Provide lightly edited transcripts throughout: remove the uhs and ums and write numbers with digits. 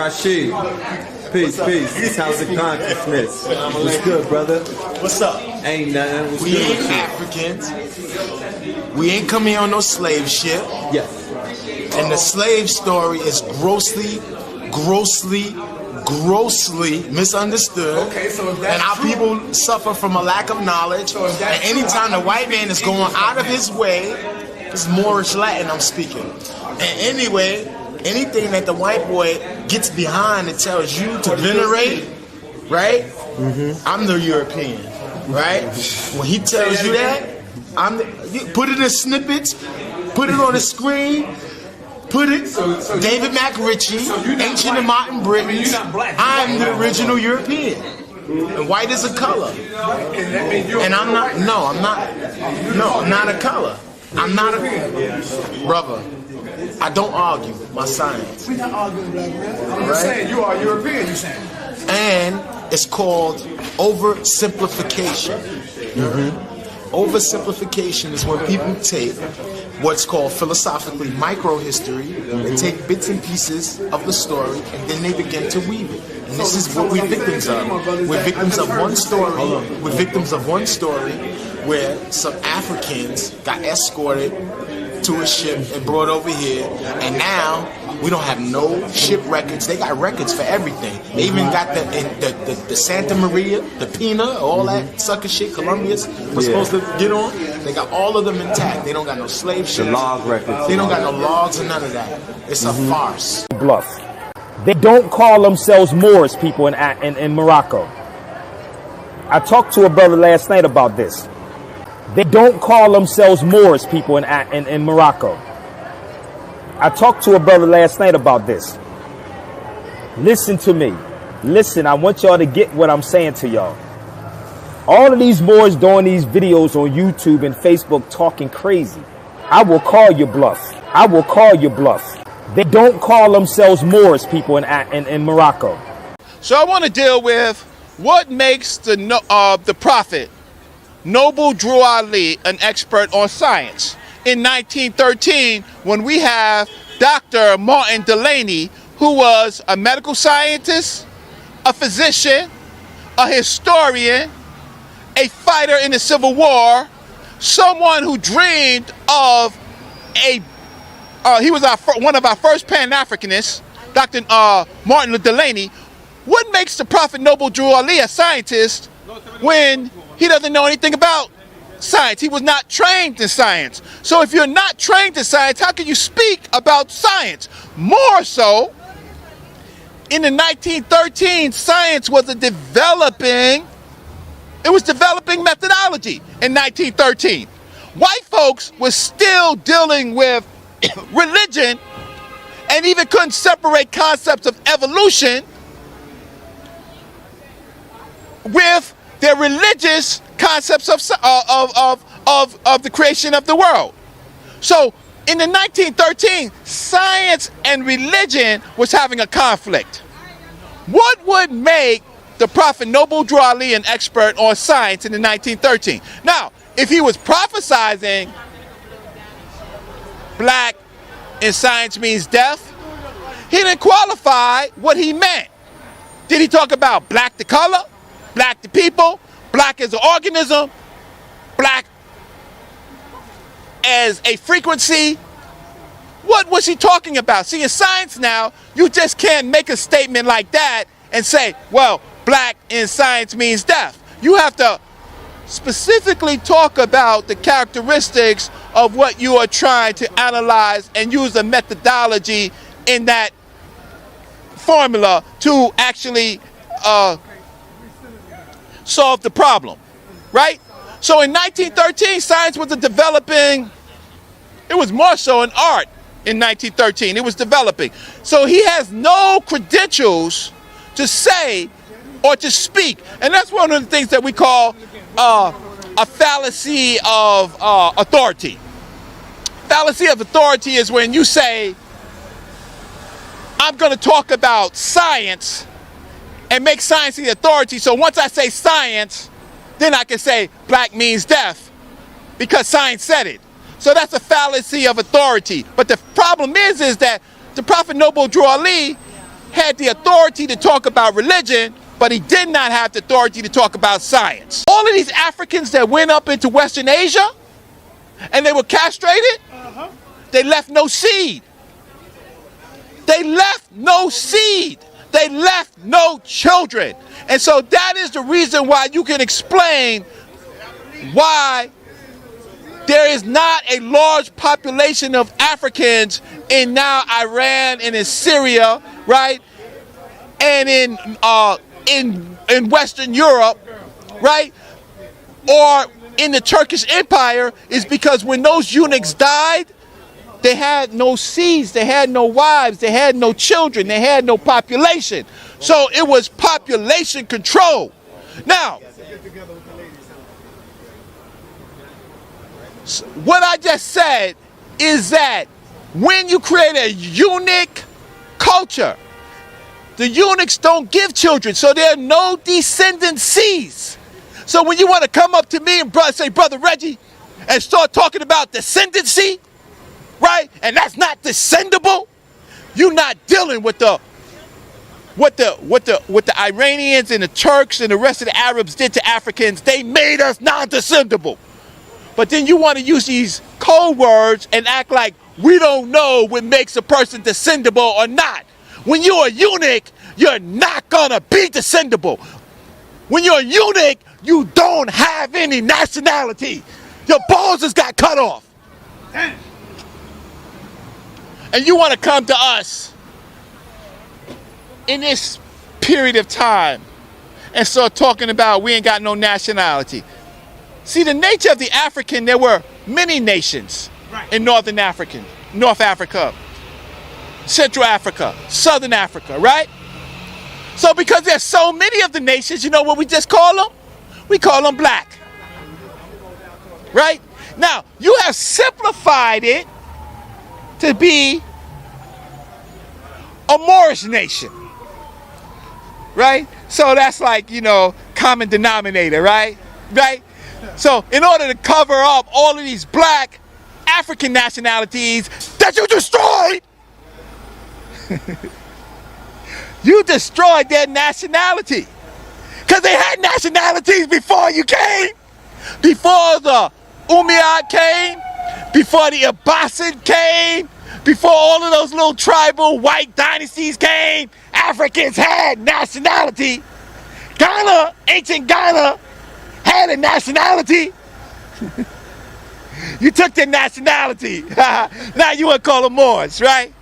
Rashid. Peace, peace. How's the consciousness? What's good, brother? What's up? Ain't nothing. What's we good ain't with you? Africans. We ain't coming on no slave ship. Yes. And the slave story is grossly misunderstood. Okay, so if that's and our true, people suffer from a lack of knowledge. So if that's and anytime true, the white man is going out of his way, it's Moorish Latin I'm speaking. And anyway, anything that the white boy gets behind and tells you to venerate, right? Mm-hmm. I'm the European, right? When he tells you that, you put it in snippets, put it on the screen, put it. David McRitchie, Ancient and Modern Britons. I'm the original European. And white is a color. And I'm not. No, I'm not. No, I'm not a color. I'm not a brother. I don't argue my science. We're not arguing, black man. I'm Right? just saying you are European, you're saying. And it's called oversimplification. Oversimplification is when people take what's called philosophically microhistory and take bits and pieces of the story and then they begin to weave it. And this is what we're victims of. We're victims of one story. We're victims of one story where some Africans got escorted to a ship and brought over here, and now we don't have no ship records. They got records for everything. They even got the Santa Maria, the Pina, all that sucker shit Colombians were supposed to get on. They got all of them intact. They don't got no slave ships. The log records. They don't got no logs or none of that. It's a farce. Bluff. They don't call themselves Moorish people in Morocco. I talked to a brother last night about this. They don't call themselves Moorish people in Morocco. I talked to a brother last night about this. Listen to me. Listen, I want y'all to get what I'm saying to y'all. All of these Moors doing these videos on YouTube and Facebook talking crazy. I will call your bluff. I will call your bluff. They don't call themselves Moorish people in Morocco. So I want to deal with what makes the prophet Noble Drew Ali an expert on science. In 1913, when we have Dr. Martin Delaney, who was a medical scientist, a physician, a historian, a fighter in the Civil War, someone who dreamed of he was one of our first Pan-Africanists, Dr. Martin Delaney. What makes the prophet Noble Drew Ali a scientist when he doesn't know anything about science? He was not trained in science. So if you're not trained in science, how can you speak about science? More so, in the 1913, science was developing methodology in 1913. White folks were still dealing with religion and even couldn't separate concepts of evolution with their religious concepts of the creation of the world. So in the 1913, science and religion was having a conflict. What would make the prophet Noble Drew Ali an expert on science in the 1913? Now, if he was prophesizing black in science means death, he didn't qualify what he meant. Did he talk about black the color, black the people, black as an organism, black as a frequency? What was he talking about? See, in science now, you just can't make a statement like that and say, well, black in science means death. You have to specifically talk about the characteristics of what you are trying to analyze and use a methodology in that formula to actually solve the problem, right? So in 1913, science was developing. It was more so in art in 1913. It was developing. So he has no credentials to say or to speak. And that's one of the things that we call a fallacy of authority. Fallacy of authority is when you say, I'm going to talk about science and make science the authority. So once I say science, then I can say black means death because science said it. So that's a fallacy of authority. But the problem is that the Prophet Noble Drew Ali had the authority to talk about religion, but he did not have the authority to talk about science. All of these Africans that went up into Western Asia and they were castrated, they left no seed. They left no seed. They left no children. And so that is the reason why you can explain why there is not a large population of Africans in now Iran and in Syria, right? And in Western Europe, right? Or in the Turkish Empire, is because when those eunuchs died, they had no seeds, they had no wives, they had no children, they had no population. So it was population control. Now, what I just said is that when you create a unique culture, the eunuchs don't give children, so there are no descendancies. So when you want to come up to me and say, Brother Reggie, and start talking about descendancy, right? And that's not descendable. You're not dealing with what the Iranians and the Turks and the rest of the Arabs did to Africans. They made us non-descendable. But then you want to use these code words and act like we don't know what makes a person descendable or not. When you're a eunuch, you're not gonna be descendable. When you're a eunuch, you don't have any nationality. Your balls just got cut off. And you want to come to us in this period of time and start talking about we ain't got no nationality. See, the nature of the African, there were many nations in North Africa, Central Africa, Southern Africa, right? So because there's so many of the nations, you know what we just call them? We call them black, right? Now, you have simplified it to be a Moorish nation, right? So that's like, you know, common denominator, right? Right? So in order to cover up all of these black African nationalities that you destroyed, you destroyed their nationality. Because they had nationalities before you came, before the Umayyad came, before the Abbasid came, before all of those little tribal white dynasties came. Africans had nationality. Ghana, ancient Ghana, had a nationality. You took their nationality. Now you want to call them Moors, right?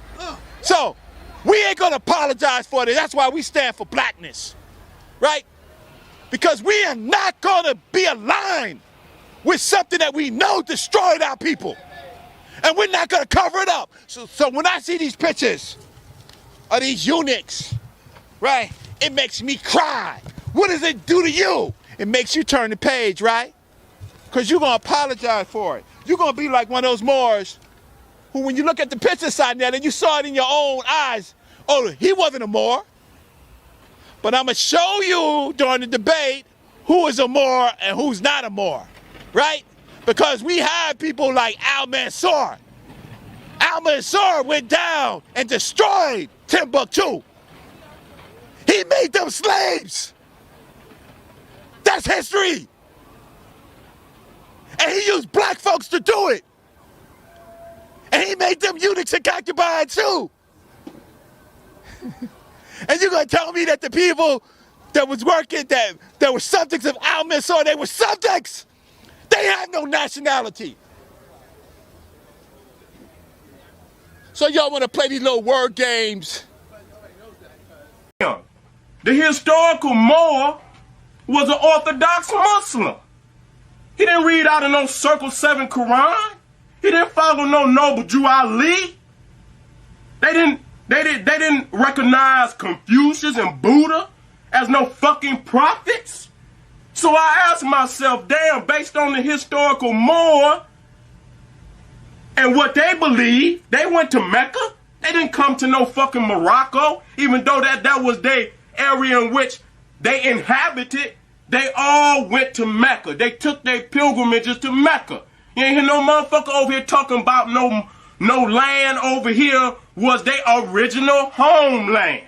So we ain't gonna apologize for it. That's why we stand for blackness, right? Because we are not gonna be aligned with something that we know destroyed our people. And we're not gonna cover it up. So when I see these pictures of these eunuchs, right, it makes me cry. What does it do to you? It makes you turn the page, right? Because you're gonna apologize for it. You're gonna be like one of those Moors who, when you look at the picture side there and you saw it in your own eyes, oh, he wasn't a Moor. But I'm gonna show you during the debate who is a Moor and who's not a Moor, right? Because we have people like Al-Mansur. Al-Mansur went down and destroyed Timbuktu. He made them slaves. That's history. And he used black folks to do it. And he made them eunuchs and concubines too. And you're gonna tell me that the people that was working, that were subjects of Al-Mansur, they were subjects? They have no nationality. So y'all wanna play these little word games. The historical Moor was an Orthodox Muslim. He didn't read out of no Circle 7 Quran. He didn't follow no noble Jew Ali. They didn't recognize Confucius and Buddha as no fucking prophets. So I asked myself, damn, based on the historical Moor and what they believe, they went to Mecca. They didn't come to no fucking Morocco, even though that was their area in which they inhabited. They all went to Mecca. They took their pilgrimages to Mecca. You ain't hear no motherfucker over here talking about no land over here was their original homeland.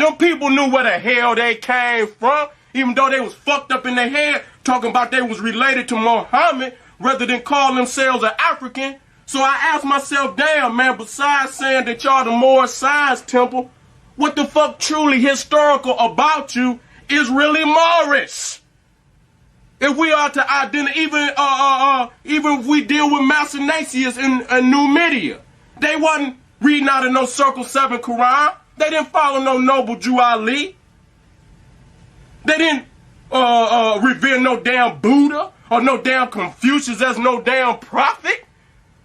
Them people knew where the hell they came from, even though they was fucked up in their head, talking about they was related to Muhammad rather than call themselves an African. So I asked myself, damn, man, besides saying that y'all the Moorish Science Temple, what the fuck truly historical about you is really Moorish? If we are to identify, even if we deal with Massinasius in Numidia, they wasn't reading out of no Circle 7 Quran. They didn't follow no noble Jew Ali. They didn't revere no damn Buddha or no damn Confucius as no damn prophet.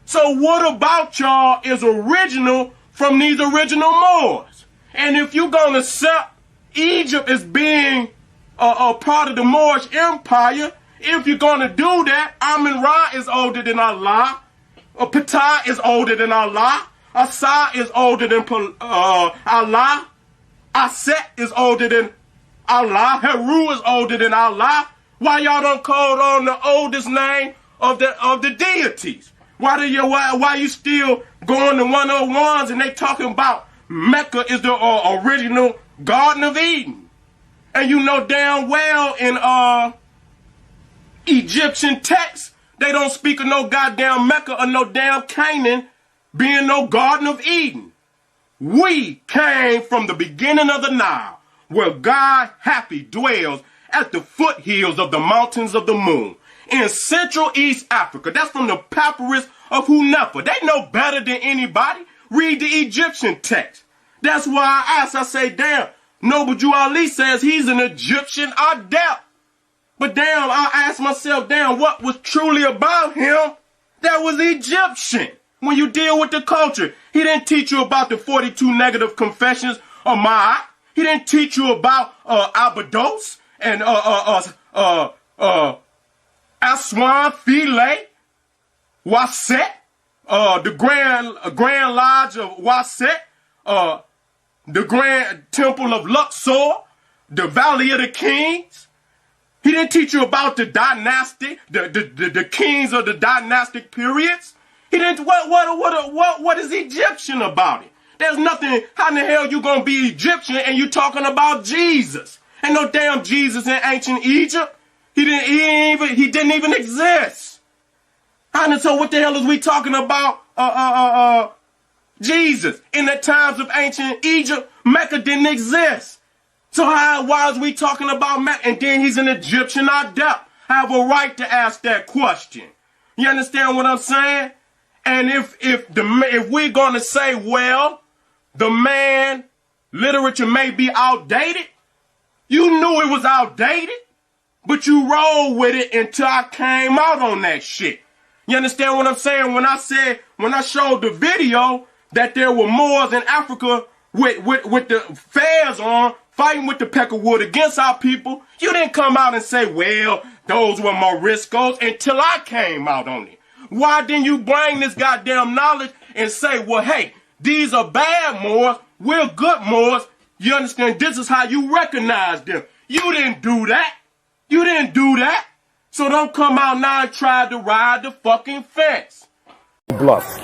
So what about y'all is original from these original Moors? And if you're going to accept Egypt as being a part of the Moorish Empire, if you're going to do that, Amun-Ra is older than Allah. Ptah is older than Allah. Asa is older than Allah. Aset is older than Allah. Heru is older than Allah. Why y'all don't call on the oldest name of the deities? Why you still going to 101s and they talking about Mecca is the original Garden of Eden? And you know damn well in Egyptian texts, they don't speak of no goddamn Mecca or no damn Canaan being no Garden of Eden. We came from the beginning of the Nile, where God happy dwells at the foothills of the mountains of the moon in Central East Africa. That's from the papyrus of Hunefa. They know better than anybody. Read the Egyptian text. That's why I asked, I say, damn, Noble Jew Ali says he's an Egyptian adept. But damn, I asked myself, damn, what was truly about him that was Egyptian? When you deal with the culture, he didn't teach you about the 42 negative confessions of Ma'at. He didn't teach you about Abydos and Aswan, Philae, Waset, the Grand Lodge of Waset, the Grand Temple of Luxor, the Valley of the Kings. He didn't teach you about the dynastic, the kings of the dynastic periods. He didn't. What is Egyptian about it? There's nothing. How in the hell you gonna be Egyptian and you talking about Jesus? Ain't no damn Jesus in ancient Egypt. He didn't even exist. So what the hell is we talking about? Jesus in the times of ancient Egypt, Mecca didn't exist. So why is we talking about Mecca? And then he's an Egyptian adept. I have a right to ask that question. You understand what I'm saying? And if we're gonna say, well, the man literature may be outdated, you knew it was outdated, but you roll with it until I came out on that shit. You understand what I'm saying? When I showed the video that there were Moors in Africa with the fairs on, fighting with the peckerwood against our people, you didn't come out and say, well, those were moriscos until I came out on it. Why didn't you bring this goddamn knowledge and say, well, hey, these are bad Moors, we're good Moors. You understand? This is how you recognize them. You didn't do that. You didn't do that. So don't come out now and try to ride the fucking fence. Bluff.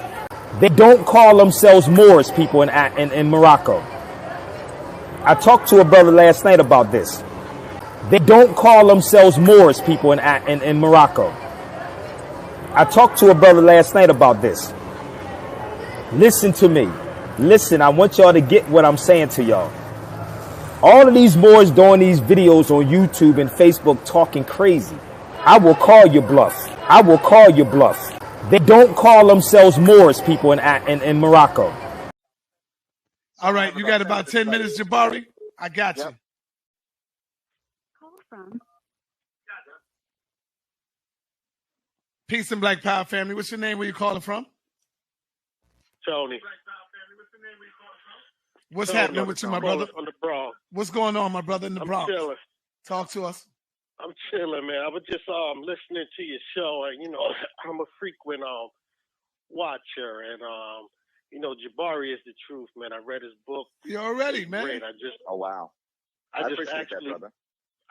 They don't call themselves Moorish people in Morocco. I talked to a brother last night about this. They don't call themselves Moorish people in Morocco. I talked to a brother last night about this. Listen to me. Listen, I want y'all to get what I'm saying to y'all. All of these Moors doing these videos on YouTube and Facebook talking crazy. I will call your bluff. I will call your bluff. They don't call themselves Moorish people in Morocco. All right, you got about 10 minutes, Jabari. I got you. Call from. Peace and Black Power family. What's your name? Where you calling from? Tony. What's happening with you, my brother? From the Bronx. What's going on, my brother, in the Bronx? Chilling. Talk to us. I'm chilling, man. I was just listening to your show, and I'm a frequent watcher, and Jabari is the truth, man. I read his book. You already, man. Great. Oh wow. I appreciate that, brother.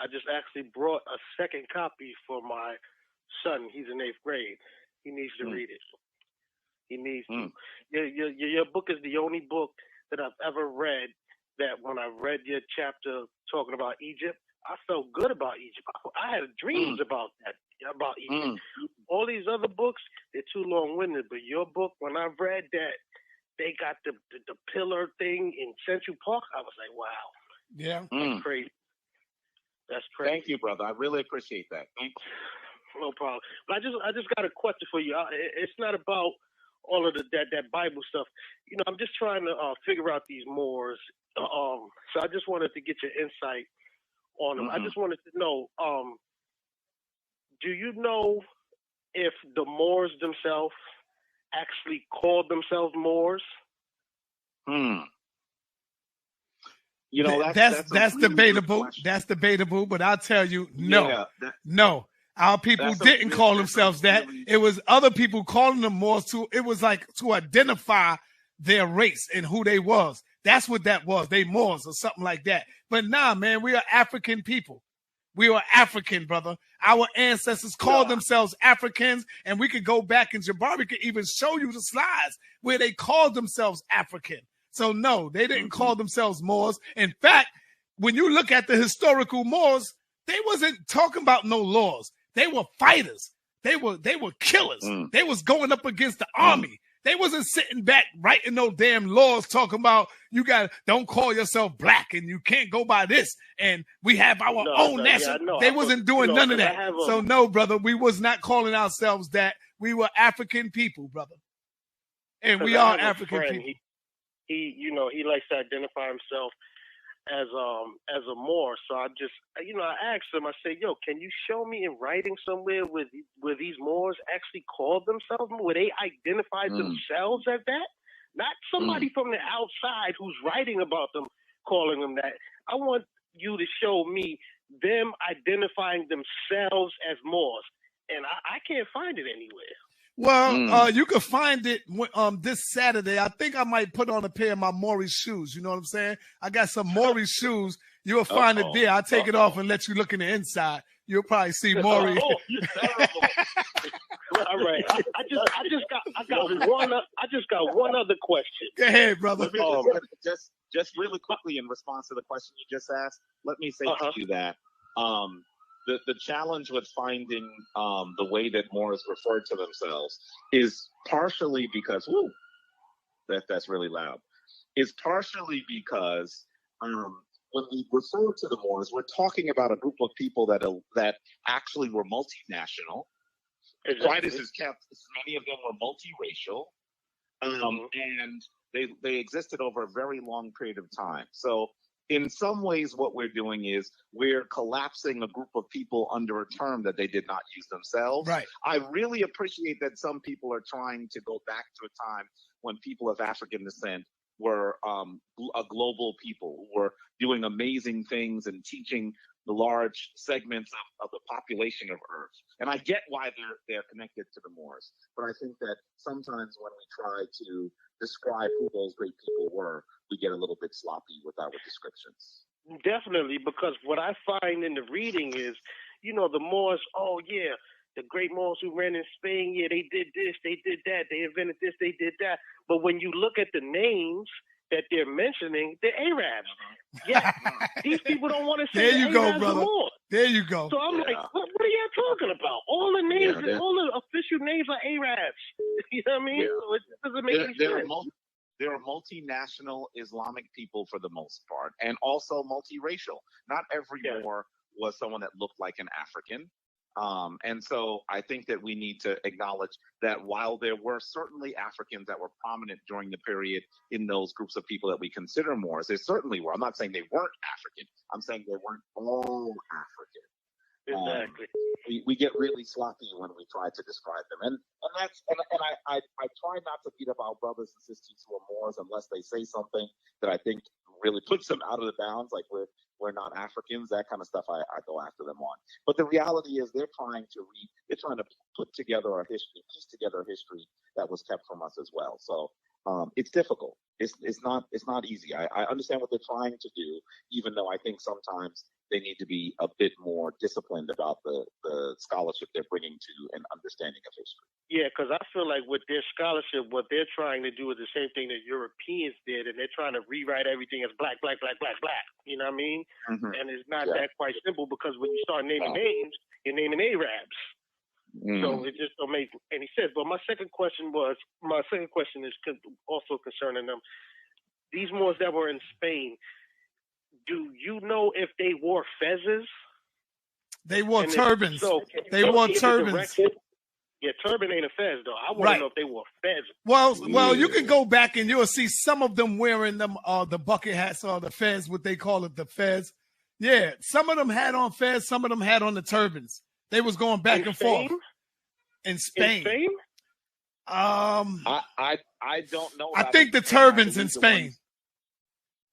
I just actually brought a second copy for my son. He's in 8th grade. He needs to read it. He needs to. Your book is the only book that I've ever read that when I read your chapter talking about Egypt, I felt good about Egypt. I had dreams about Egypt. All these other books, they're too long-winded, but your book, when I read that they got the pillar thing in Central Park, I was like, wow. Yeah. That's crazy. That's crazy. Thank you, brother. I really appreciate that. Thank you. No problem. But I just got a question for you. It's not about all of that Bible stuff. You know, I'm just trying to figure out these Moors. So I just wanted to get your insight on them. I just wanted to know, do you know if the Moors themselves actually called themselves Moors? You know, that's debatable. That's debatable, but I'll tell you, no. No. Our people didn't call themselves that. It was other people calling them Moors it was like to identify their race and who they was. That's what that was. They Moors or something like that. But nah, man, we are African people. We are African, brother. Our ancestors called themselves Africans, and we could go back in Jabari could even show you the slides where they called themselves African. So no, they didn't call themselves Moors. In fact, when you look at the historical Moors, they wasn't talking about no laws. They were fighters. They were killers. They was going up against the army. They wasn't sitting back writing no damn laws talking about don't call yourself black and you can't go by this and we have our own national. They wasn't doing none of that. So no, brother, we was not calling ourselves that. We were African people, brother. And we are African people. He likes to identify himself as a Moor. So I asked him, I said, yo, can you show me in writing somewhere where these Moors actually called themselves, where they identified themselves as that? Not somebody from the outside who's writing about them calling them that. I want you to show me them identifying themselves as Moors. And I can't find it anywhere. Well, you can find it this Saturday. I think I might put on a pair of my Moorish shoes. You know what I'm saying? I got some Moorish shoes. You'll find it there. I'll take it off and let you look in the inside. You'll probably see Maury. You're terrible. All right. I just got one other question. Go ahead, brother. Just really quickly in response to the question you just asked, let me say to you that the challenge with finding the way that Moors refer to themselves is partially because that's really loud. Is partially because when we refer to the Moors, we're talking about a group of people that actually were multinational. Titus is kept. Many of them were multiracial, and they existed over a very long period of time. So in some ways, what we're doing is we're collapsing a group of people under a term that they did not use themselves. Right. I really appreciate that some people are trying to go back to a time when people of African descent were a global people who were doing amazing things and teaching the large segments of the population of Earth. And I get why they're connected to the Moors. But I think that sometimes when we try to describe who those great people were, we get a little bit sloppy with our descriptions. Definitely, because what I find in the reading is, the Moors, the great Moors who ran in Spain, they did this, they did that, they invented this, they did that. But when you look at the names that they're mentioning, they're Arabs. Yeah, these people don't want to say there you Arabs go, brother. More. There you go. So I'm like, what are y'all talking about? All the names, all the official names are Arabs. You know what I mean? Yeah. So it doesn't make any sense. There are multinational Islamic people for the most part, and also multiracial. Not every Moor was someone that looked like an African. And so I think that we need to acknowledge that while there were certainly Africans that were prominent during the period in those groups of people that we consider Moors, they certainly were. I'm not saying they weren't African. I'm saying they weren't all African. Exactly. We get really sloppy when we try to describe them, and I try not to beat up our brothers and sisters who are Moors unless they say something that I think really puts them out of the bounds, like we're not Africans, that kind of stuff. I go after them on. But the reality is they're trying to put together our history, piece together a history that was kept from us as well. So it's difficult. it's not easy. I understand what they're trying to do, even though I think sometimes they need to be a bit more disciplined about the scholarship they're bringing to an understanding of history. Yeah, because I feel like with their scholarship, what they're trying to do is the same thing that Europeans did, and they're trying to rewrite everything as black, black, black, black, black. You know what I mean? Mm-hmm. And it's not that quite simple, because when you start naming names, you're naming Arabs. So it just don't make any sense. But my second question is also concerning them. These Moors that were in Spain, do you know if they wore fezzes? They wore turbans. They wore turbans. Yeah, turban ain't a fez though. I want to know if they wore fez. Well, you can go back and you'll see some of them wearing them the bucket hats or the fez, what they call it, the fez. Yeah, some of them had on fez, some of them had on the turbans. They was going back and forth. In Spain? In Spain? I don't know. I think the turbans in Spain.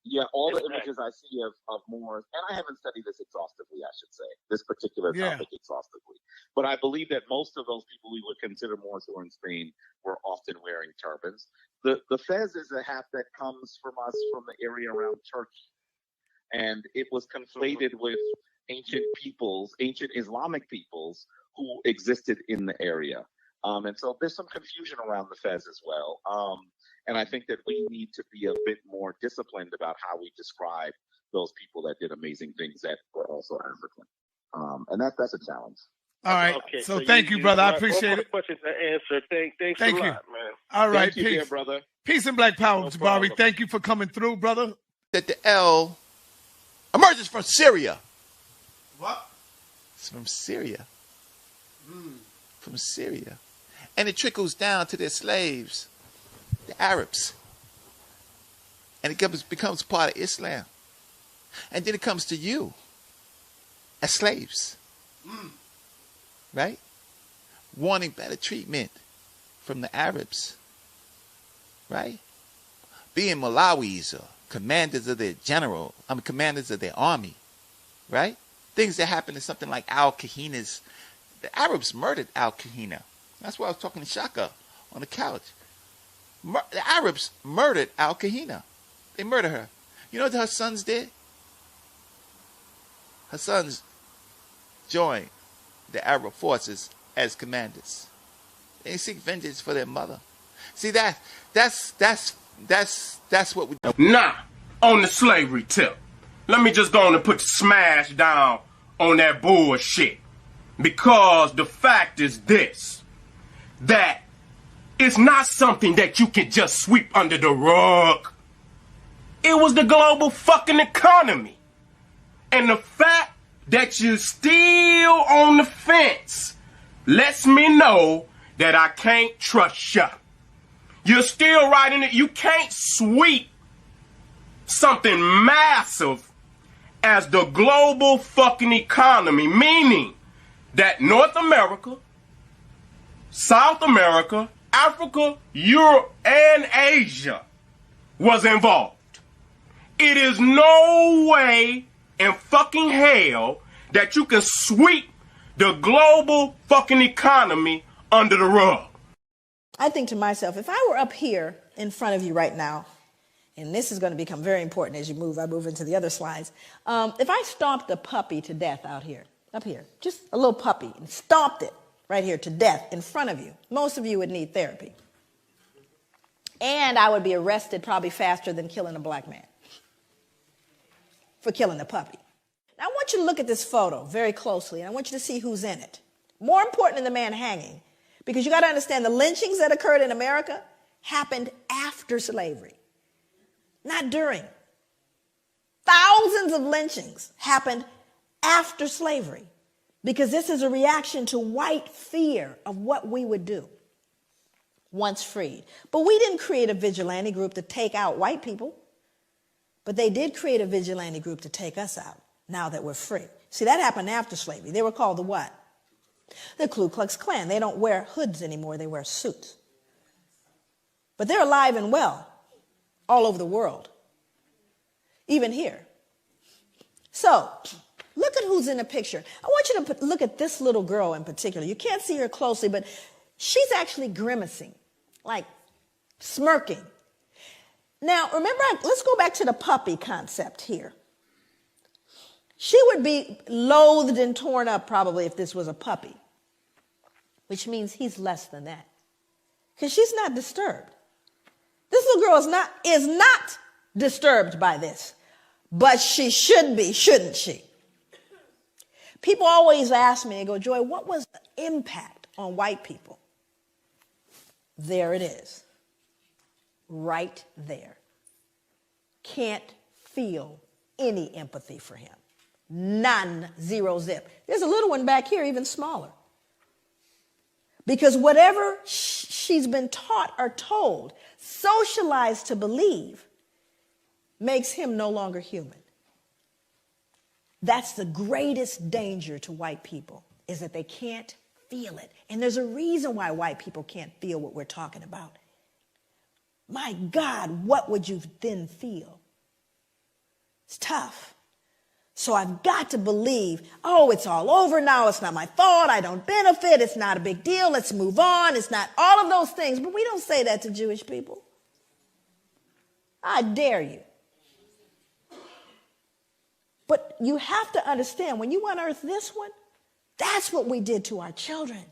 Yeah, all the images I see of Moors, and I haven't studied this exhaustively, I should say, this particular topic exhaustively. But I believe that most of those people we would consider Moors who are in Spain were often wearing turbans. The fez is a hat that comes from us from the area around Turkey. And it was conflated with ancient peoples, ancient Islamic peoples who existed in the area. And so there's some confusion around the fez as well. And I think that we need to be a bit more disciplined about how we describe those people that did amazing things that were also African. And that's a challenge. All right. Okay, so thank you, brother. I appreciate it. Questions to answer. Thanks thank a you. lot, man. All right. Thank you, dear brother. Peace and black power, Jabari. Thank you for coming through, brother. That the L emerges from Syria. What? It's from Syria. From Syria. And it trickles down to their slaves, the Arabs. And it becomes part of Islam. And then it comes to you as slaves. Right? Wanting better treatment from the Arabs. Right? Being Malawis or commanders of their commanders of their army. Right? Things that happen in something like Al-Kahina's. The Arabs murdered Al-Kahina. That's why I was talking to Shaka on the couch. The Arabs murdered Al-Kahina. They murdered her. You know what her sons did? Her sons joined the Arab forces as commanders. They seek vengeance for their mother. See, that's what we do. Nah, on the slavery tip. Let me just go on and put the smash down on that bullshit. Because the fact is this, that it's not something that you can just sweep under the rug. It was the global fucking economy. And the fact that you're still on the fence lets me know that I can't trust you. You're still riding it. You can't sweep something massive as the global fucking economy, meaning that North America, South America, Africa, Europe, and Asia was involved. It is no way in fucking hell that you can sweep the global fucking economy under the rug. I think to myself, if I were up here in front of you right now, and this is going to become very important as I move into the other slides. If I stomped a puppy to death out here, up here, just a little puppy, and stomped it right here to death in front of you, most of you would need therapy. And I would be arrested probably faster than killing a black man for killing a puppy. Now I want you to look at this photo very closely, and I want you to see who's in it. More important than the man hanging, because you got to understand the lynchings that occurred in America happened after slavery, not during. Thousands of lynchings happened after slavery, because this is a reaction to white fear of what we would do once freed. But we didn't create a vigilante group to take out white people, but they did create a vigilante group to take us out now that we're free. See, that happened after slavery. They were called the what? The Ku Klux Klan. They don't wear hoods anymore. They wear suits. But they're alive and well all over the world, even here. So look at who's in the picture. I want you to look at this little girl in particular. You can't see her closely, but she's actually grimacing, like smirking. Now, remember, let's go back to the puppy concept here. She would be loathed and torn up probably if this was a puppy, which means he's less than that, because she's not disturbed. This little girl is not disturbed by this, but she should be, shouldn't she? People always ask me, they go, Joy, what was the impact on white people? There it is, right there. Can't feel any empathy for him. None, zero, zip. There's a little one back here, even smaller. Because whatever she's been taught or told, socialized to believe, makes him no longer human. That's the greatest danger to white people, is that they can't feel it. And there's a reason why white people can't feel what we're talking about. My God, what would you then feel? It's tough. So I've got to believe, oh, it's all over now. It's not my fault. I don't benefit. It's not a big deal. Let's move on. It's not all of those things. But we don't say that to Jewish people. I dare you. But you have to understand, when you unearth this one, that's what we did to our children.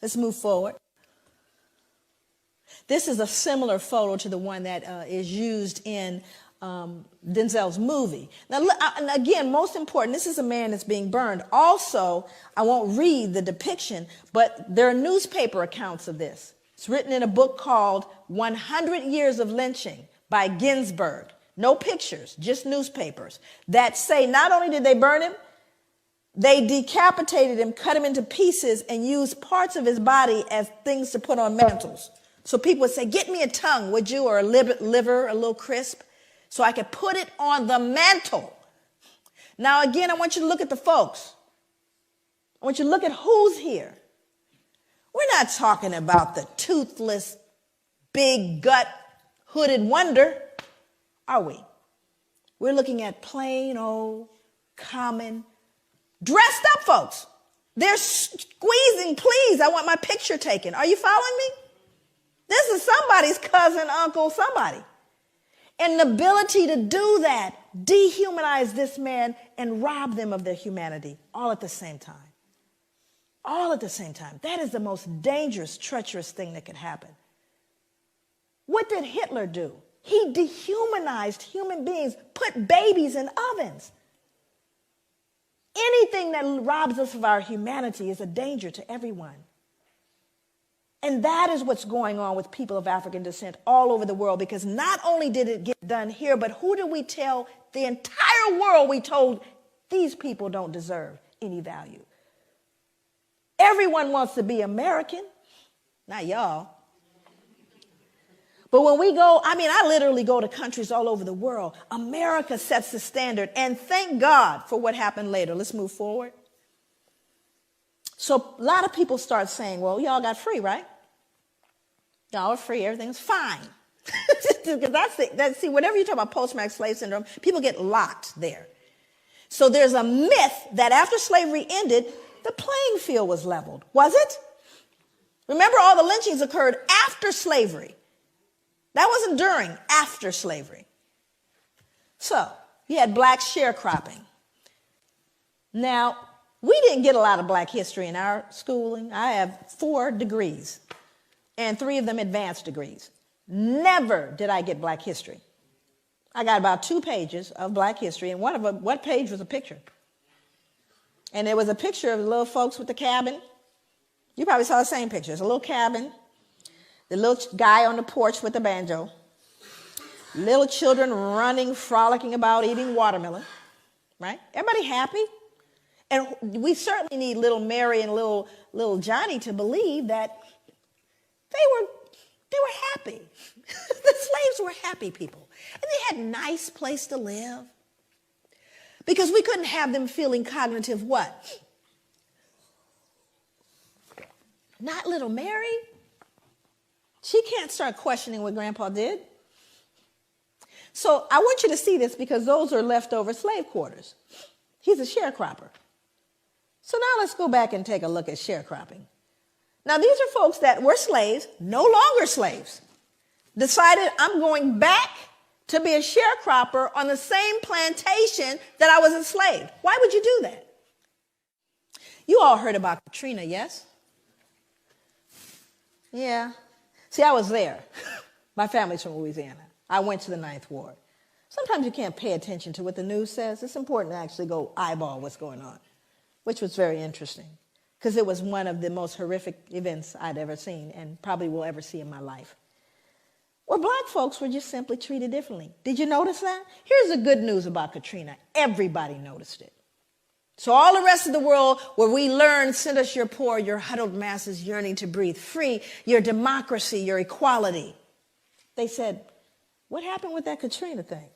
Let's move forward. This is a similar photo to the one that is used in Denzel's movie. Now, and again, most important, this is a man that's being burned. Also, I won't read the depiction, but there are newspaper accounts of this. It's written in a book called 100 Years of Lynching by Ginsberg. No pictures, just newspapers that say not only did they burn him, they decapitated him, cut him into pieces, and used parts of his body as things to put on mantles. So people would say, get me a tongue, would you, or a liver, a little crisp, so I could put it on the mantle. Now, again, I want you to look at the folks. I want you to look at who's here. We're not talking about the toothless, big gut, hooded wonder, are we? We're looking at plain old, common, dressed up folks. They're squeezing, please, I want my picture taken. Are you following me? This is somebody's cousin, uncle, somebody. And the ability to do that, dehumanize this man and rob them of their humanity all at the same time. All at the same time. That is the most dangerous, treacherous thing that could happen. What did Hitler do? He dehumanized human beings, put babies in ovens. Anything that robs us of our humanity is a danger to everyone. And that is what's going on with people of African descent all over the world, because not only did it get done here, but who did we tell the entire world? We told these people don't deserve any value. Everyone wants to be American, not y'all. But when we go, I literally go to countries all over the world. America sets the standard, and thank God for what happened later. Let's move forward. So a lot of people start saying, well, y'all got free, right? Y'all are free, everything's fine. Because see, whenever you talk about post-traumatic slave syndrome, people get locked there. So there's a myth that after slavery ended, the playing field was leveled. Was it? Remember, all the lynchings occurred after slavery. That wasn't during, after slavery. So you had black sharecropping. Now, we didn't get a lot of black history in our schooling. I have 4 degrees, and 3 of them advanced degrees. Never did I get black history. I got about 2 pages of black history, and one page was a picture. And there was a picture of the little folks with the cabin. You probably saw the same picture. It's a little cabin, the little guy on the porch with the banjo, little children running, frolicking about, eating watermelon, right? Everybody happy? And we certainly need little Mary and little Johnny to believe that they were happy. The slaves were happy people. And they had a nice place to live. Because we couldn't have them feeling cognitive what? Not little Mary. She can't start questioning what Grandpa did. So I want you to see this, because those are leftover slave quarters. He's a sharecropper. So now let's go back and take a look at sharecropping. Now these are folks that were slaves, no longer slaves. decided I'm going back to be a sharecropper on the same plantation that I was enslaved. Why would you do that? You all heard about Katrina, yes? Yeah. See, I was there. My family's from Louisiana. I went to the Ninth Ward. Sometimes you can't pay attention to what the news says. It's important to actually go eyeball what's going on, which was very interesting because it was one of the most horrific events I'd ever seen and probably will ever see in my life. Where black folks were just simply treated differently. Did you notice that? Here's the good news about Katrina. Everybody noticed it. So all the rest of the world where we learned, send us your poor, your huddled masses yearning to breathe free, your democracy, your equality. They said, what happened with that Katrina thing?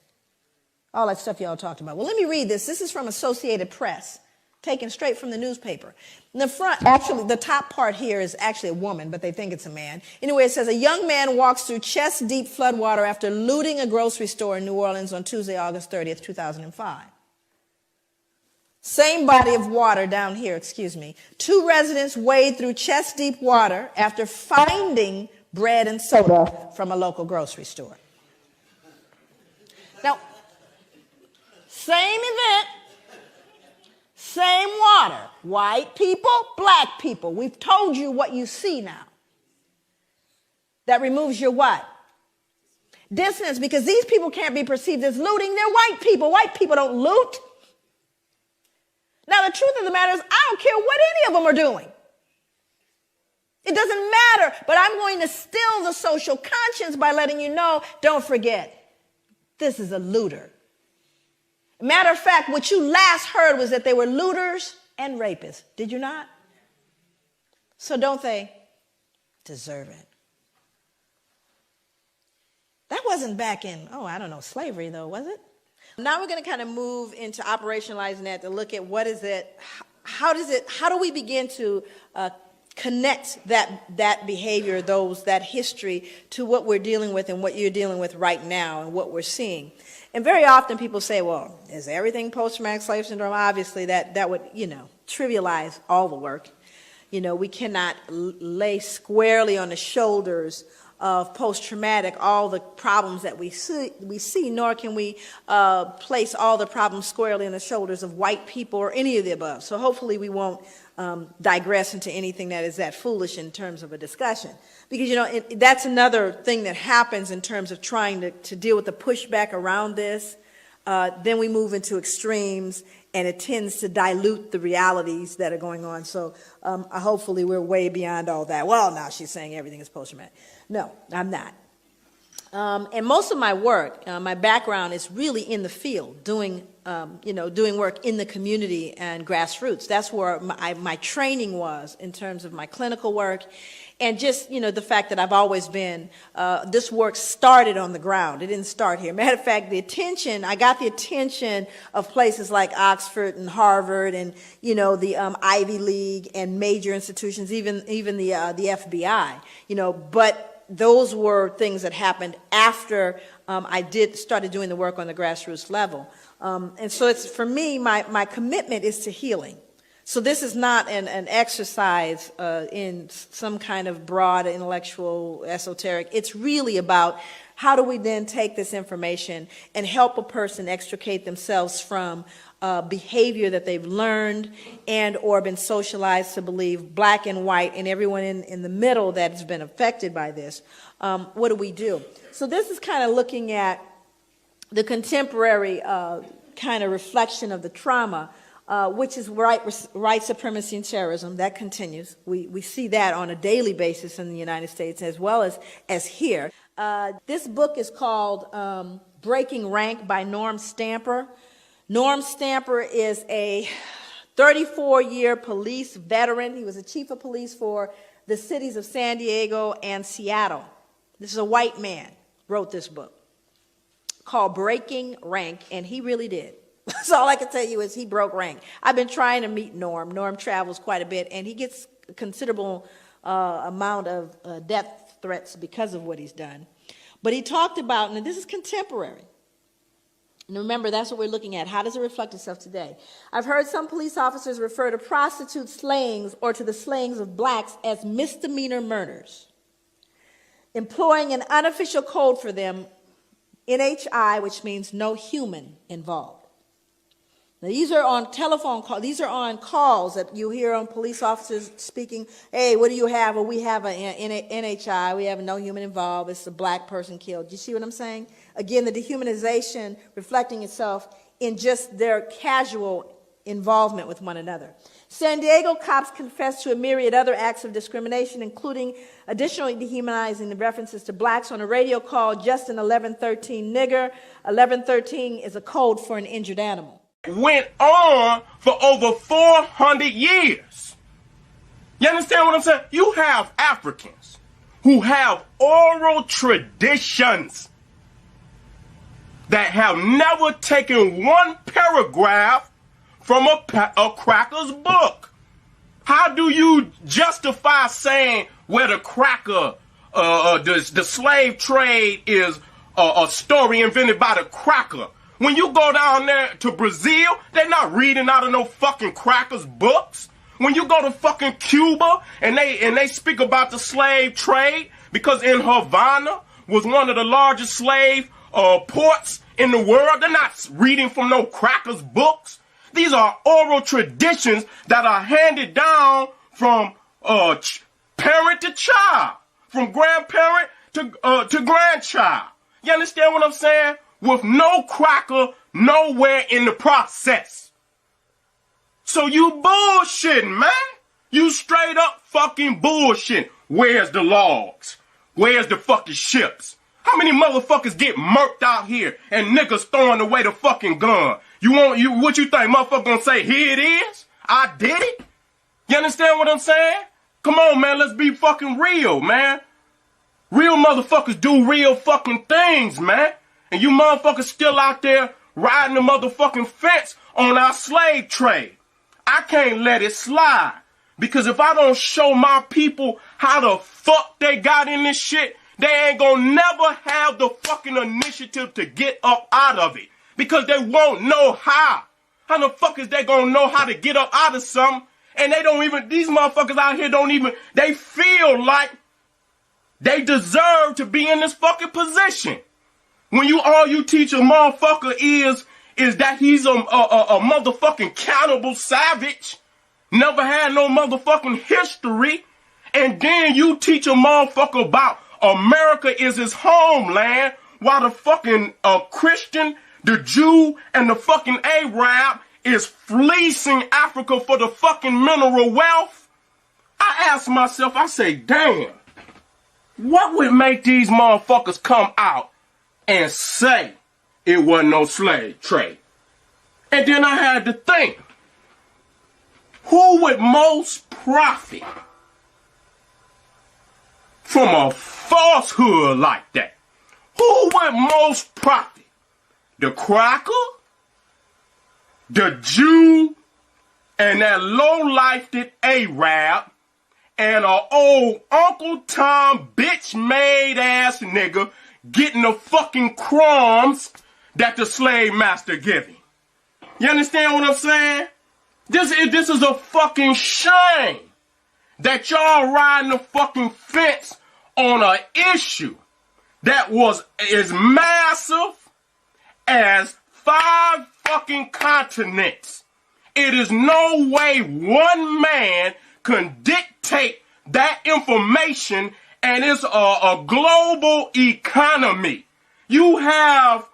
All that stuff y'all talked about. Well, let me read this. This is from Associated Press, taken straight from the newspaper. In the front, actually, the top part here is actually a woman, but they think it's a man. Anyway, it says, a young man walks through chest-deep floodwater after looting a grocery store in New Orleans on Tuesday, August 30th, 2005. Same body of water down here, excuse me. 2 residents wade through chest-deep water after finding bread and soda from a local grocery store. Now, same event, same water. White people, black people. We've told you what you see now. That removes your what? Dissonance, because these people can't be perceived as looting. They're white people. White people don't loot. Now, the truth of the matter is, I don't care what any of them are doing. It doesn't matter, but I'm going to still the social conscience by letting you know, don't forget, this is a looter. Matter of fact, what you last heard was that they were looters and rapists. Did you not? So don't they deserve it? That wasn't back in, slavery though, was it? Now we're going to kind of move into operationalizing that to look at what is it, how do we begin to connect that behavior, that history to what we're dealing with and what you're dealing with right now and what we're seeing. And very often people say, well, is everything post-traumatic slave syndrome? Obviously that would, trivialize all the work. We cannot lay squarely on the shoulders of post-traumatic all the problems that we see, nor can we place all the problems squarely on the shoulders of white people or any of the above. So hopefully we won't digress into anything that is that foolish in terms of a discussion. Because, that's another thing that happens in terms of trying to deal with the pushback around this. Then we move into extremes, and it tends to dilute the realities that are going on. So hopefully we're way beyond all that. Well, now she's saying everything is post-traumatic. No, I'm not. And most of my work, my background is really in the field, doing work in the community and grassroots. That's where my training was in terms of my clinical work. And just, the fact that I've always been, this work started on the ground. It didn't start here. Matter of fact, I got the attention of places like Oxford and Harvard and, the Ivy League and major institutions, even the FBI, but those were things that happened after I started doing the work on the grassroots level. And so it's, for me, my commitment is to healing. So this is not an exercise in some kind of broad intellectual esoteric. It's really about how do we then take this information and help a person extricate themselves from behavior that they've learned and or been socialized to believe, black and white and everyone in the middle that has been affected by this. What do we do? So this is kind of looking at the contemporary kind of reflection of the trauma, which is white supremacy and terrorism. That continues. We see that on a daily basis in the United States as well as here. This book is called Breaking Rank by Norm Stamper. Norm Stamper is a 34-year police veteran. He was a chief of police for the cities of San Diego and Seattle. This is a white man, wrote this book called Breaking Rank, and he really did. So all I can tell you is he broke rank. I've been trying to meet Norm. Norm travels quite a bit, and he gets a considerable amount of death threats because of what he's done. But he talked about, and this is contemporary, and remember, that's what we're looking at. How does it reflect itself today? I've heard some police officers refer to prostitute slayings or to the slayings of blacks as misdemeanor murders. employing an unofficial code for them, NHI, which means no human involved. Now, these are on telephone calls. These are on calls that you hear on police officers speaking. Hey, what do you have? Well, we have an NHI. We have no human involved. It's a black person killed. You see what I'm saying? Again, the dehumanization reflecting itself in just their casual involvement with one another. San Diego cops confessed to a myriad other acts of discrimination, including additionally dehumanizing the references to blacks on a radio call, Justin 1113 nigger. 1113 is a code for an injured animal. Went on for over 400 years. You understand what I'm saying? You have Africans who have oral traditions that have never taken one paragraph from a cracker's book. How do you justify saying where the cracker, the slave trade is a story invented by the cracker? When you go down there to Brazil, they're not reading out of no fucking crackers books. When you go to fucking Cuba and they speak about the slave trade, because in Havana was one of the largest slave ports in the world, they're not reading from no crackers books. These are oral traditions that are handed down from parent to child, from grandparent to grandchild. You understand what I'm saying? With no cracker nowhere in the process. So you bullshitting, man. You straight up fucking bullshitting. Where's the logs? Where's the fucking ships? How many motherfuckers get murked out here and niggas throwing away the fucking gun? What you think motherfucker gonna say, here it is? I did it? You understand what I'm saying? Come on, man, let's be fucking real, man. Real motherfuckers do real fucking things, man. And you motherfuckers still out there riding the motherfucking fence on our slave trade. I can't let it slide. Because if I don't show my people how the fuck they got in this shit, they ain't gonna never have the fucking initiative to get up out of it. Because they won't know how. How the fuck is they gonna know how to get up out of something? And they don't even, these motherfuckers out here don't even, they feel like they deserve to be in this fucking position. When all you teach a motherfucker is that he's a motherfucking cannibal savage, never had no motherfucking history, and then you teach a motherfucker about America is his homeland, while the fucking Christian, the Jew, and the fucking Arab is fleecing Africa for the fucking mineral wealth. I ask myself, I say, damn, what would make these motherfuckers come out and say it wasn't no slave trade? And then I had to think, who would most profit from a falsehood like that? Who would most profit? The cracker, the Jew, and that low-lifed Arab, and an old Uncle Tom bitch-made ass nigga getting the fucking crumbs that the slave master give him. You understand what I'm saying? This is a fucking shame that y'all riding the fucking fence on an issue that was as massive as 5 fucking continents. It is no way one man can dictate that information, and it's a global economy. You have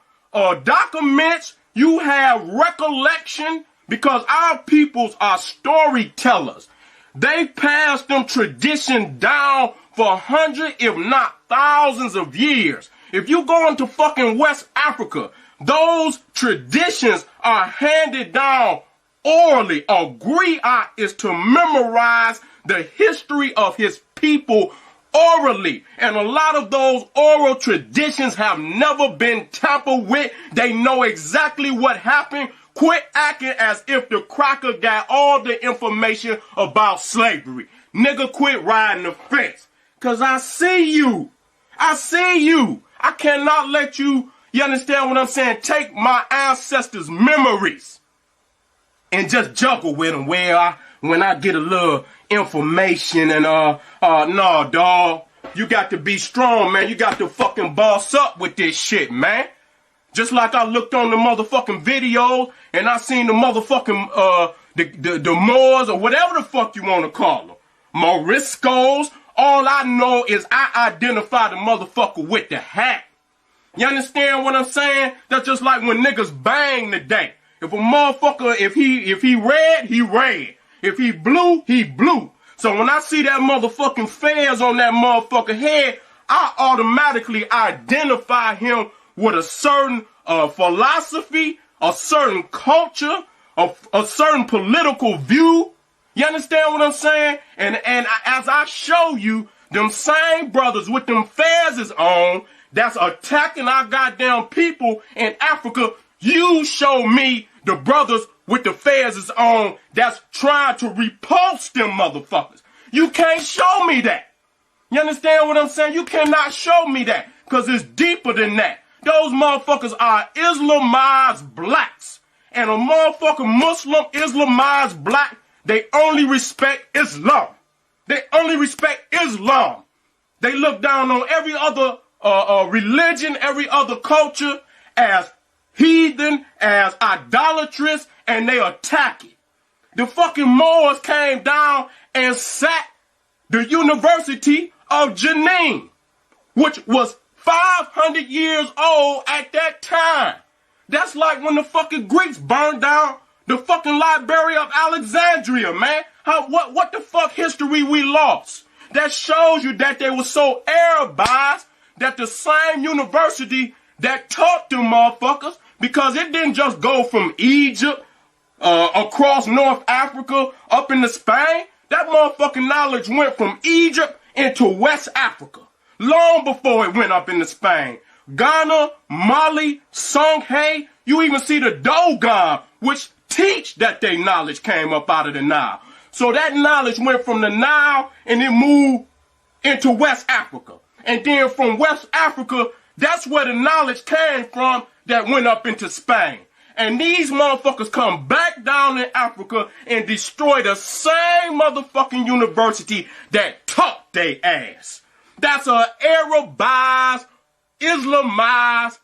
documents, you have recollection, because our peoples are storytellers. They passed them tradition down for hundreds, if not thousands of years. If you go into fucking West Africa, those traditions are handed down orally. A griot is to memorize the history of his people orally. And a lot of those oral traditions have never been tampered with. They know exactly what happened. Quit acting as if the cracker got all the information about slavery. Nigga, quit riding the fence. Cause I see you. I see you. I cannot let you, you understand what I'm saying, take my ancestors' memories and just juggle with them when I get a little information and no, dog. You got to be strong, man. You got to fucking boss up with this shit, man. Just like I looked on the motherfucking videos and I seen the motherfucking, the Moors or whatever the fuck you want to call them. Moriscos. All I know is I identify the motherfucker with the hat. You understand what I'm saying? That's just like when niggas bang today. If a motherfucker, if he red, he red. If he blue, he blue. So when I see that motherfucking fez on that motherfucker head, I automatically identify him with a certain philosophy, a certain culture, a certain political view. You understand what I'm saying? And as I show you, them same brothers with them fezes on that's attacking our goddamn people in Africa, you show me the brothers with the fezes on that's trying to repulse them motherfuckers. You can't show me that. You understand what I'm saying? You cannot show me that because it's deeper than that. Those motherfuckers are Islamized blacks. And a motherfucking Muslim Islamized black, they only respect Islam. They only respect Islam. They look down on every other religion, every other culture as heathen, as idolatrous, and they attack it. The fucking Moors came down and sacked the University of Jenin, which was 500 years old at that time. That's like when the fucking Greeks burned down the fucking Library of Alexandria, man. What the fuck history we lost? That shows you that they were so Arabized that the same university that taught them motherfuckers, because it didn't just go from Egypt across North Africa up into Spain. That motherfucking knowledge went from Egypt into West Africa long before it went up into Spain. Ghana, Mali, Songhai, you even see the Dogon, which teach that their knowledge came up out of the Nile. So that knowledge went from the Nile and it moved into West Africa. And then from West Africa, that's where the knowledge came from that went up into Spain. And these motherfuckers come back down in Africa and destroy the same motherfucking university that taught they ass. That's a Arabized, Islamized,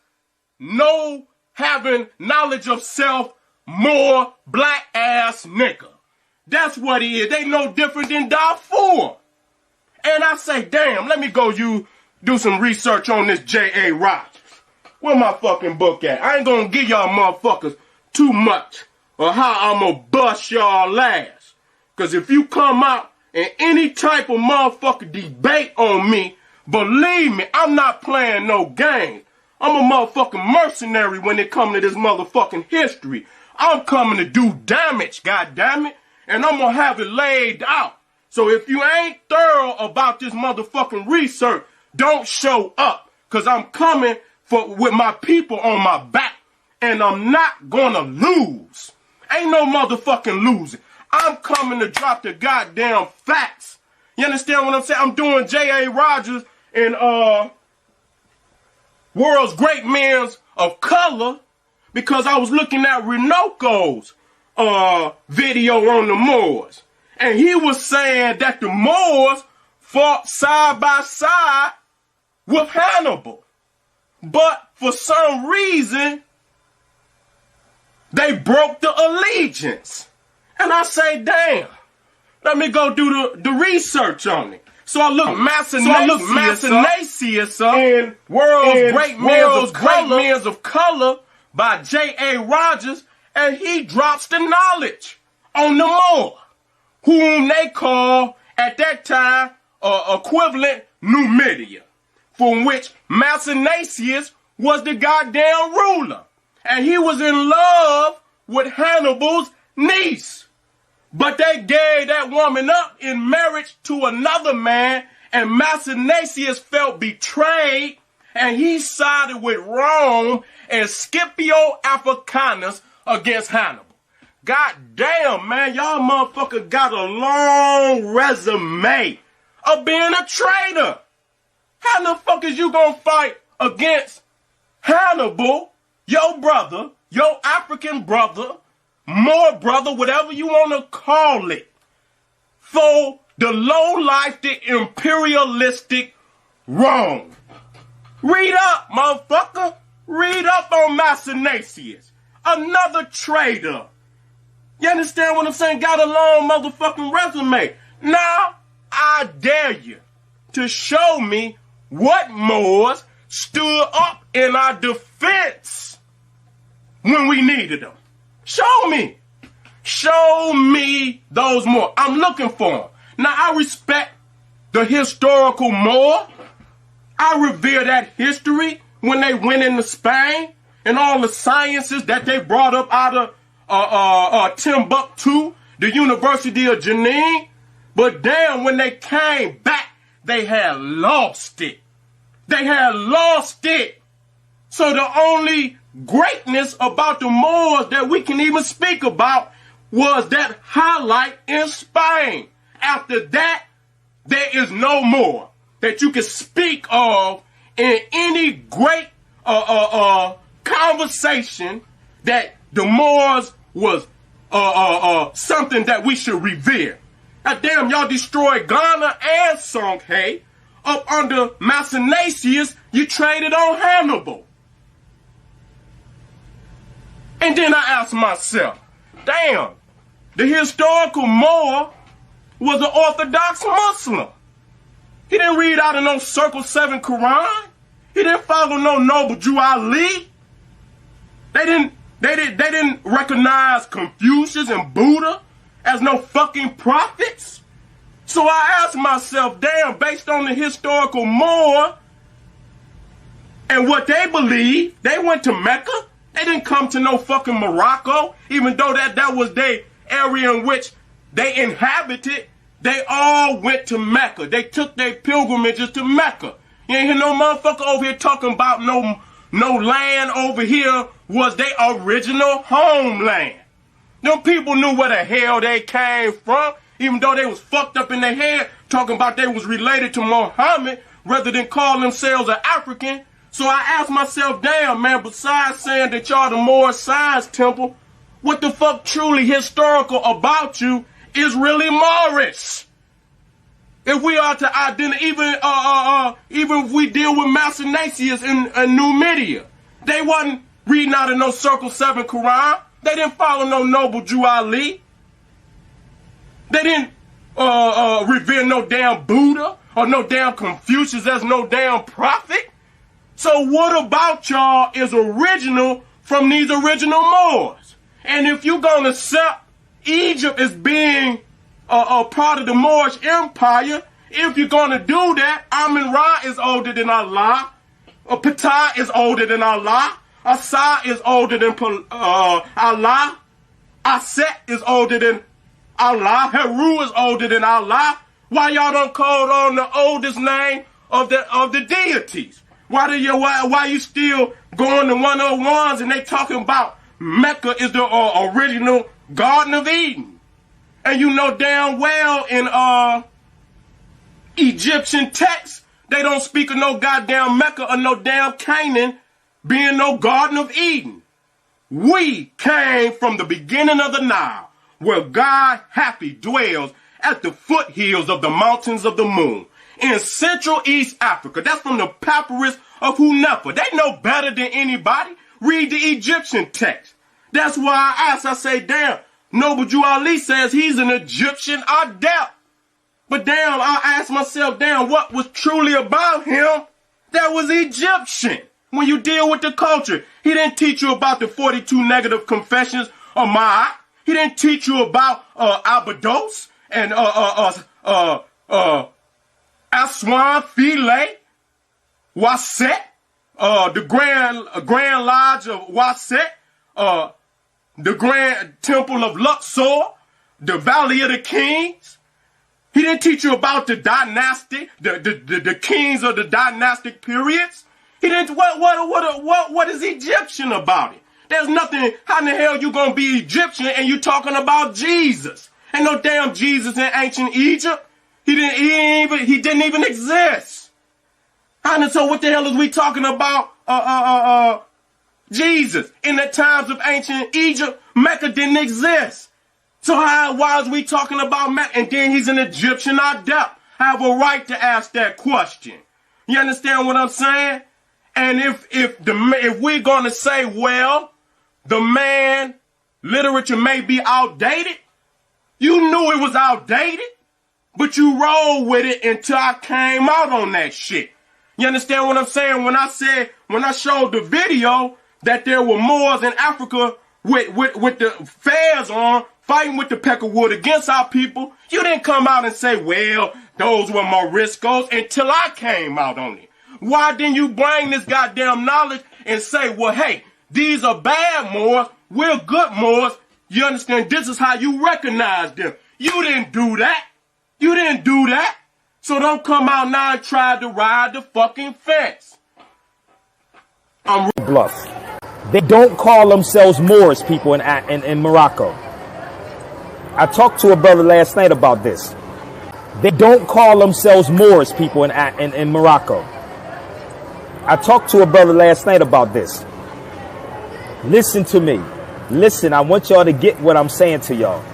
no having knowledge of self, more black ass nigga. That's what he is. They no different than Darfur. And I say, damn, let me go do some research on this J.A. Rogers. Where my fucking book at? I ain't gonna give y'all motherfuckers too much or how I'm gonna bust y'all ass. Cause if you come out in any type of motherfucking debate on me, believe me, I'm not playing no games. I'm a motherfucking mercenary when it comes to this motherfucking history. I'm coming to do damage, goddammit, and I'm gonna have it laid out. So if you ain't thorough about this motherfucking research, don't show up, cause I'm coming with my people on my back, and I'm not gonna lose. Ain't no motherfucking losing. I'm coming to drop the goddamn facts. You understand what I'm saying? I'm doing J.A. Rogers and World's Great Men of Color because I was looking at Renoco's video on the Moors. And he was saying that the Moors fought side by side with Hannibal. But for some reason, they broke the allegiance. And I say, damn, let me go do the research on it. So I look Massinacius up in World's Great Men of Color by J.A. Rogers, and he drops the knowledge on the Moor, whom they call, at that time, equivalent Numidia, from which Massinacius was the goddamn ruler. And he was in love with Hannibal's niece. But they gave that woman up in marriage to another man, and Massinacius felt betrayed, and he sided with Rome and Scipio Africanus against Hannibal. God damn, man, y'all motherfuckers got a long resume of being a traitor. How the fuck is you gonna fight against Hannibal, your brother, your African brother, Moor brother, whatever you want to call it, for the low-life, the imperialistic Wrong. Read up, motherfucker. Read up on Masinasius. Another traitor. You understand what I'm saying? Got a long motherfucking resume. Now, I dare you to show me what Moors stood up in our defense when we needed them. Show me. Show me those Moors. I'm looking for them. Now, I respect the historical Moor. I revere that history when they went into Spain and all the sciences that they brought up out of Timbuktu, the University of Jenin. But damn, when they came back, they had lost it. They had lost it. So the only greatness about the Moors that we can even speak about was that highlight in Spain. After that, there is no more that you can speak of in any great conversation that the Moors was something that we should revere. Now, damn, y'all destroyed Ghana and Songhai. Up under Masinasius, you traded on Hannibal. And then I asked myself, damn, the historical Moor was an Orthodox Muslim. He didn't read out of no Circle 7 Quran. He didn't follow no noble Jew Ali. They didn't recognize Confucius and Buddha as no fucking prophets. So I asked myself, damn, based on the historical Moor and what they believe, they went to Mecca. They didn't come to no fucking Morocco, even though that was their area in which they inhabited. They all went to Mecca. They took their pilgrimages to Mecca. You ain't hear no motherfucker over here talking about no land over here was their original homeland. Them people knew where the hell they came from, even though they was fucked up in their head talking about they was related to Muhammad rather than call themselves an African. So I asked myself, damn, man, besides saying that y'all the Moor Science Temple, what the fuck truly historical about you is really Moorish? If we are to identify, even if we deal with Masinasius in Numidia, they wasn't reading out of no Circle 7 Quran. They didn't follow no noble Jew Ali. They didn't revere no damn Buddha or no damn Confucius as no damn prophet. So what about y'all is original from these original Moors? And if you're going to accept Egypt as being a part of the Moorish Empire, if you're going to do that, Amun-Ra is older than Allah. Ptah is older than Allah. Asa is older than Allah. Aset is older than Allah. Heru is older than Allah. Why y'all don't call on the oldest name of the deities? Why you still going to 101s and they talking about Mecca is the original Garden of Eden? And you know damn well in Egyptian texts, they don't speak of no goddamn Mecca or no damn Canaan being no Garden of Eden. We came from the beginning of the Nile, where God happy dwells at the foothills of the mountains of the moon in Central East Africa. That's from the papyrus of Hunefa. They know better than anybody. Read the Egyptian text. That's why I asked, I say, damn, Noble Jew Ali says he's an Egyptian adept. But damn, I asked myself, damn, what was truly about him that was Egyptian? When you deal with the culture, he didn't teach you about the 42 negative confessions of Ma'at. He didn't teach you about Abydos and Aswan, Philae, Waset, the Grand Lodge of Waset, the Grand Temple of Luxor, the Valley of the Kings. He didn't teach you about the dynastic, the kings of the dynastic periods. He didn't. What is Egyptian about it? There's nothing. How in the hell you gonna be Egyptian and you talking about Jesus? Ain't no damn Jesus in ancient Egypt. He didn't even exist. So what the hell is we talking about? Jesus in the times of ancient Egypt, Mecca didn't exist. So why is we talking about Mecca? And then he's an Egyptian adept. I have a right to ask that question. You understand what I'm saying? And if we're gonna say, well, the man literature may be outdated, you knew it was outdated, but you rolled with it until I came out on that shit. You understand what I'm saying? When I showed the video that there were Moors in Africa with the fairs on, fighting with the peckerwood against our people, you didn't come out and say, well, those were moriscos, until I came out on it. Why didn't you bring this goddamn knowledge and say, well, hey, these are bad Moors, we're good Moors. You understand? This is how you recognize them. You didn't do that. You didn't do that. So don't come out now and try to ride the fucking fence. I'm bluff. They don't call themselves Moorish people in Morocco. I talked to a brother last night about this. They don't call themselves Moorish people in Morocco. I talked to a brother last night about this. Listen to me. Listen, I want y'all to get what I'm saying to y'all.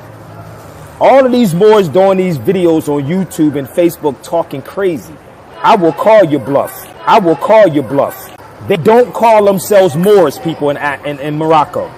All of these Moors doing these videos on YouTube and Facebook talking crazy. I will call your bluff. I will call your bluff. They don't call themselves Moorish people in Morocco.